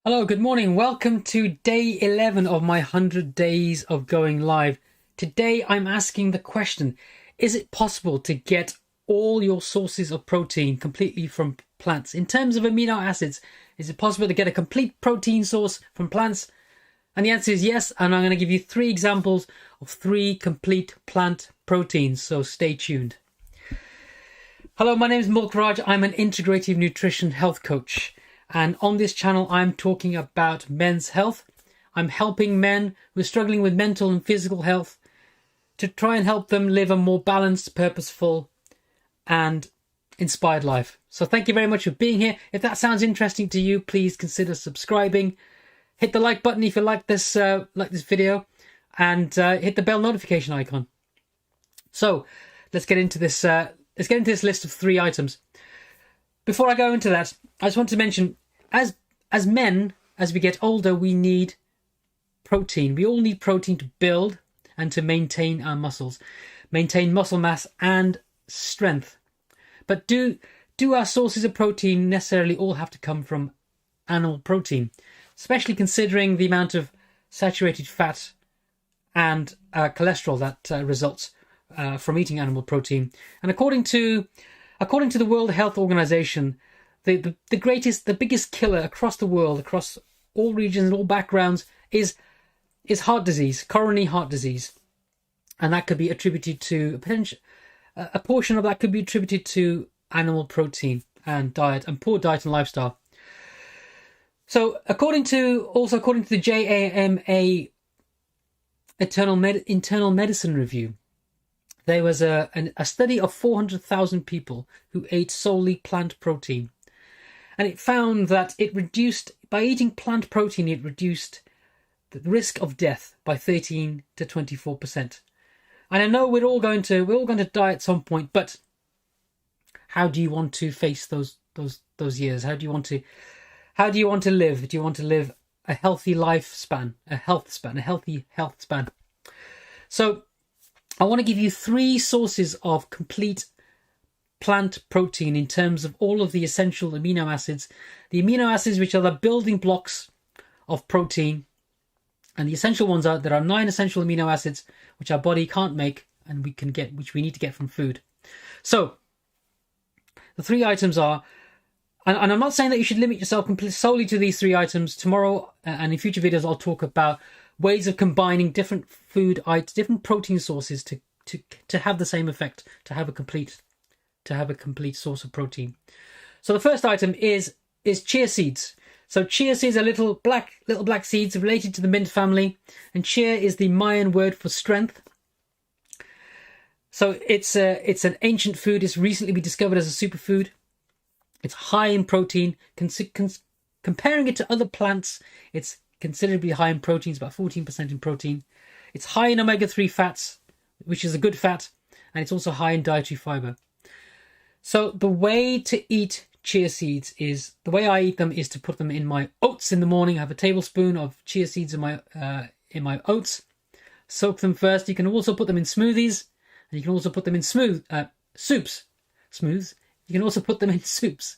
Hello, good morning. Welcome to day 11 of my 100 days of going live. Today I'm asking the question, is it possible to get all your sources of protein completely from plants? In terms of amino acids, is it possible to get a complete protein source from plants? And the answer is yes, and I'm going to give you 3 examples of 3 complete plant proteins, so stay tuned. Hello, my name is Mulk Raj. I'm an integrative nutrition health coach. And on this channel, I'm talking about men's health. I'm helping men who are struggling with mental and physical health to try and help them live a more balanced, purposeful, and inspired life. So thank you very much for being here. If that sounds interesting to you, please consider subscribing. Hit the like button if you like this video, and hit the bell notification icon. So let's get into this. Let's get into this list of 3 items. Before I go into that, I just want to mention, as men, as we get older, we need protein. We all need protein to build and to maintain our muscles, maintain muscle mass and strength. But do our sources of protein necessarily all have to come from animal protein? Especially considering the amount of saturated fat and cholesterol that results from eating animal protein. And according to the World Health Organization, the biggest killer across the world, across all regions and all backgrounds, is heart disease, coronary heart disease, and that could be attributed to a portion of that could be attributed to animal protein and diet and poor diet and lifestyle. So, according to the JAMA Internal Medicine Review, there was a study of 400,000 people who ate solely plant protein. And it found that by eating plant protein, it reduced the risk of death by 13 to 24%. And I know we're all going to die at some point, but how do you want to face those years? How do you want to live? Do you want to live a healthy lifespan, a healthy health span? So I want to give you 3 sources of complete plant protein in terms of all of the essential amino acids. The amino acids which are the building blocks of protein, and the essential ones are there are 9 essential amino acids which our body can't make and which we need to get from food. So the 3 items are, and I'm not saying that you should limit yourself solely to these 3 items. Tomorrow and in future videos I'll talk about ways of combining different different protein sources to have the same effect, to have a complete source of protein. So the first item is chia seeds. So chia seeds are little black seeds related to the mint family, and chia is the Mayan word for strength. So it's an ancient food. It's recently been discovered as a superfood. It's high in protein. Comparing it to other plants, it's considerably high in protein. It's about 14% in protein. It's high in omega-3 fats, which is a good fat, and it's also high in dietary fiber. So the way to eat chia seeds the way I eat them is to put them in my oats in the morning. I have a tablespoon of chia seeds in my oats. Soak them first. You can also put them in smoothies, and you can also put them in soups. Smooths. You can also put them in soups.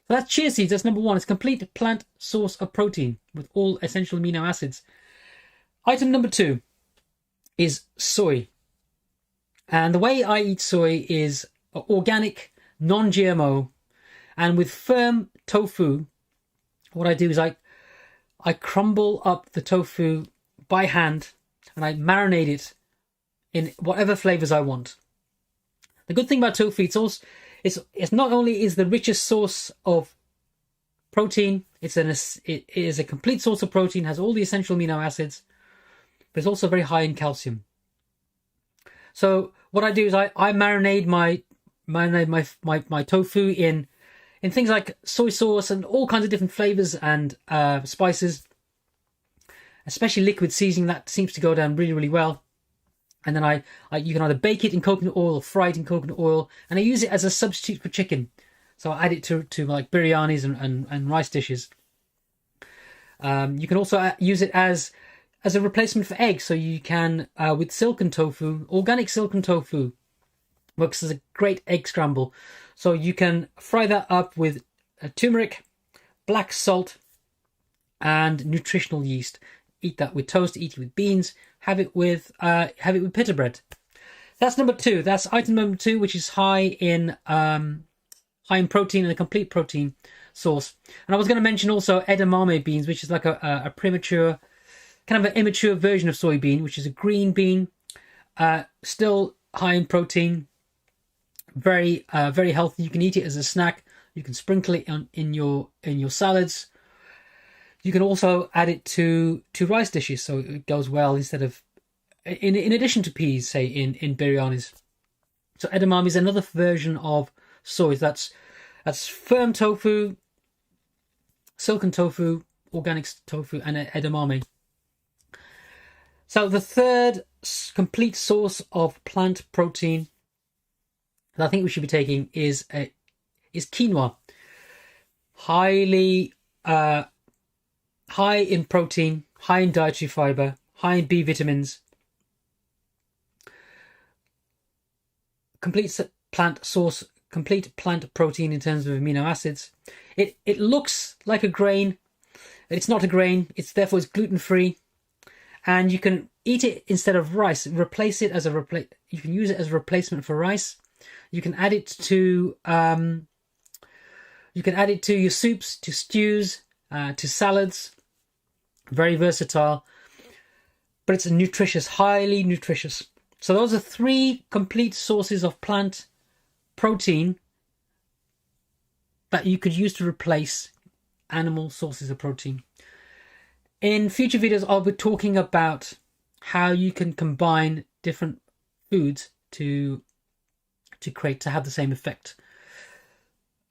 So that's chia seeds. That's number 1. It's a complete plant source of protein with all essential amino acids. Item number 2 is soy. And the way I eat soy is organic, non-GMO, and with firm tofu. What I do is I crumble up the tofu by hand and I marinate it in whatever flavors I want. The good thing about tofu, it's not only is the richest source of protein, it is a complete source of protein, has all the essential amino acids, but it's also very high in calcium. So what I do is I marinate my tofu in things like soy sauce and all kinds of different flavors and spices, especially liquid seasoning. That seems to go down really, really well. And then you can either bake it in coconut oil or fry it in coconut oil, and I use it as a substitute for chicken. So I add it to like biryanis and rice dishes. You can also use it as a replacement for eggs. So you can, with silken tofu, organic silken tofu, works as a great egg scramble. So you can fry that up with turmeric, black salt, and nutritional yeast. Eat that with toast, eat it with beans, have it with pita bread. That's number 2. That's item number 2, which is high in protein and a complete protein source. And I was going to mention also edamame beans, which is like a premature, kind of an immature version of soybean, which is a green bean, still high in protein, very healthy. You can eat it as a snack. You can sprinkle it in your salads. You can also add it to rice dishes, so it goes well instead of in addition to peas, say in biryanis. So edamame is another version of soy. That's firm tofu, silken tofu, organic tofu, and edamame. So the third complete source of plant protein that I think we should be taking is quinoa. High in protein, high in dietary fiber, high in B vitamins. Complete plant source, complete plant protein in terms of amino acids. It looks like a grain. It's not a grain. Therefore it's gluten free, and you can eat it instead of rice. Replace it as You can use it as a replacement for rice. You can add it to your soups, to stews, to salads. Very versatile, but it's nutritious, highly nutritious. So those are 3 complete sources of plant protein that you could use to replace animal sources of protein. In future videos, I'll be talking about how you can combine different foods to have the same effect.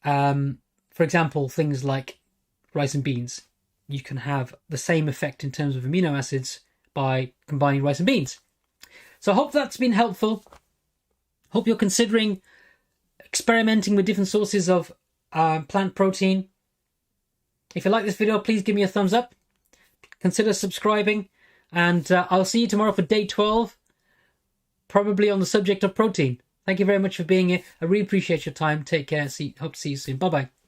For example, things like rice and beans. You can have the same effect in terms of amino acids by combining rice and beans. So I hope that's been helpful. Hope you're considering experimenting with different sources of plant protein. If you like this video, please give me a thumbs up. Consider subscribing. And I'll see you tomorrow for day 12, probably on the subject of protein. Thank you very much for being here. I really appreciate your time. Take care. Hope to see you soon. Bye-bye.